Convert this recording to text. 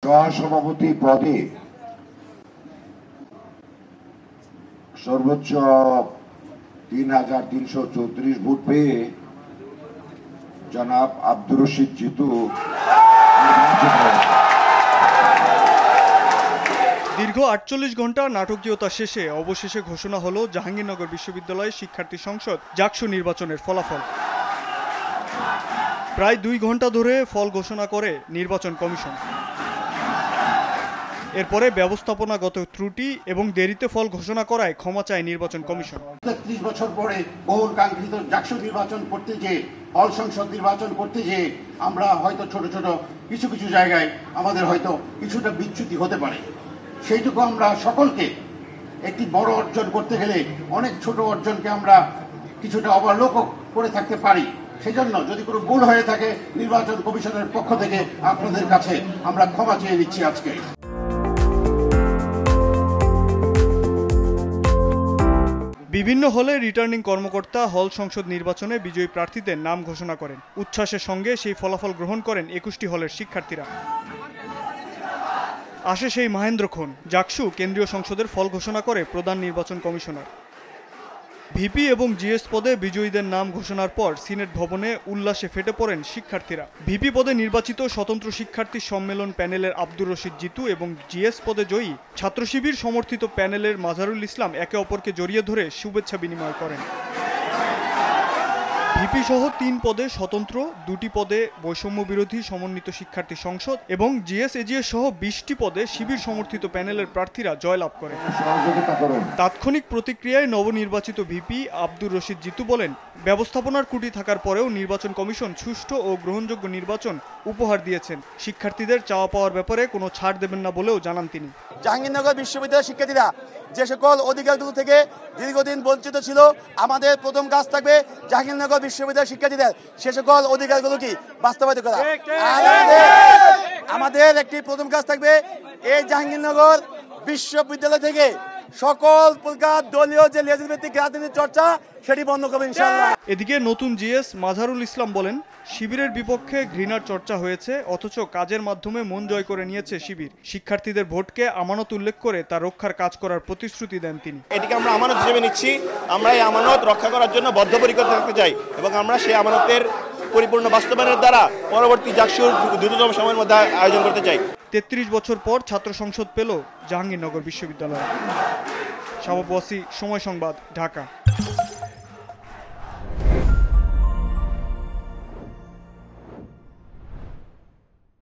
সহসভাপতি পদে সর্বোচ্চ ৩,৩৩৪ ভোট পেয়ে জনাব আব্দুর রশিদ জিতু দীর্ঘ ৪৮ ঘন্টা নাটকীয়তা শেষে অবশেষে ঘোষণা হলো জাহাঙ্গীরনগর বিশ্ববিদ্যালয়ের শিক্ষার্থী সংসদ জাকসু নির্বাচনের ফলাফল। প্রায় ২ ঘন্টা ধরে ফল ঘোষণা করে নির্বাচন কমিশন। এরপরে ব্যবস্থাপনাগত ত্রুটি এবং দেরিতে ফল ঘোষণা করায় ক্ষমা চায় নির্বাচন কমিশন। ৩৩ বছর পরে বহুল কাঙ্ক্ষিত জাকসু নির্বাচন করতে যেয়ে হল সংসদ নির্বাচন করতে যেয়ে আমরা হয়তো ছোট ছোট কিছু কিছু জায়গায় আমাদের হয়তো কিছুটা বিচ্যুতি হতে পারে। সেইটুকু আমরা সকলকে একটি বড় অর্জন করতে গেলে অনেক ছোট অর্জনকে আমরা কিছুটা অবলোক করে থাকতে পারি। সেজন্য যদি কোনো ভুল হয়ে থাকে নির্বাচন কমিশনের পক্ষ থেকে আপনাদের কাছে আমরা ক্ষমা চেয়ে নিচ্ছি। আজকে বিভিন্ন হলে রিটার্নিং কর্মকর্তা হল সংসদ নির্বাচনে বিজয়ী প্রার্থীদের নাম ঘোষণা করেন। উচ্ছ্বাসের সঙ্গে সেই ফলাফল গ্রহণ করেন ২১টি হলের শিক্ষার্থীরা। আসে সেই মাহেন্দ্রক্ষণ, জাকসু কেন্দ্রীয় সংসদের ফল ঘোষণা করে প্রধান নির্বাচন কমিশনার। ভিপি এবং জিএস পদে বিজয়ীদের নাম ঘোষণার পর সিনেট ভবনে উল্লাসে ফেটে পড়েন শিক্ষার্থীরা। ভিপি পদে নির্বাচিত স্বতন্ত্র শিক্ষার্থী সম্মেলন প্যানেলের আব্দুর রশিদ জিতু এবং জিএস পদে জয়ী ছাত্র শিবির সমর্থিত প্যানেলের মাজারুল ইসলাম একে অপরকে জড়িয়ে ধরে শুভেচ্ছা বিনিময় করেন। ভিপি সহ ৩ পদে স্বতন্ত্র, ২টি পদে বৈষম্য বিরোধী সমন্বিত শিক্ষার্থী সংসদ এবং জিএস এজিএস সহ ২০টি পদে শিবির সমর্থিত প্যানেলের প্রার্থীরা জয়লাভ করেন। তাৎক্ষণিক প্রতিক্রিয়ায় নবনির্বাচিত ভিপি আব্দুর রশিদ জিতু বলেন, ব্যবস্থাপনার ত্রুটি থাকার পরেও নির্বাচন কমিশন সুষ্ঠু ও গ্রহণযোগ্য নির্বাচন উপহার দিয়েছেন। শিক্ষার্থীদের চাওয়া পাওয়ার ব্যাপারে কোনো ছাড় দেবেন না বলেও জানান তিনি। জাহাঙ্গীরনগর বিশ্ববিদ্যালয়ের শিক্ষার্থীরা যে সকল অধিকারগুলো থেকে দীর্ঘদিন বঞ্চিত ছিল, আমাদের প্রথম কাজ থাকবে জাহাঙ্গীরনগর বিশ্ববিদ্যালয়ের শিক্ষার্থীদের সে সকল অধিকারগুলো কি বাস্তবায়িত করা। আমাদের একটি প্রথম কাজ থাকবে এই জাহাঙ্গীরনগর বিশ্ববিদ্যালয় থেকে সকল প্রকার দলীয় যে লেজিসলেটিভ রাজনীতির চর্চা সেটি বন্ধ করবে ইনশাআল্লাহ। এদিকে নতুন জিএস মাজারুল ইসলাম বলেন, শিবিরের বিপক্ষে ঘৃণার চর্চা হয়েছে, অথচ কাজের মাধ্যমে মন জয় করে নিয়েছে শিবির। শিক্ষার্থীদের ভোটকে আমানত উল্লেখ করে তা রক্ষার কাজ করার প্রতিশ্রুতি দেন তিনি। এটিকে আমরা আমানত হিসেবে নিচ্ছি। আমরা এই আমানত রক্ষা করার জন্য বদ্ধপরিকর থাকতে চাই এবং আমরা সেই আমানতের পরিপূর্ণ বাস্তবায়নের দ্বারা পরবর্তী জাকসুর দ্রুততম সময়ের মধ্যে আয়োজন করতে চাই। ৩৩ বছর পর ছাত্র সংসদ পেল জাহাঙ্গীরনগর বিশ্ববিদ্যালয়। শাহাব ওয়াসি, সময় সংবাদ, ঢাকা।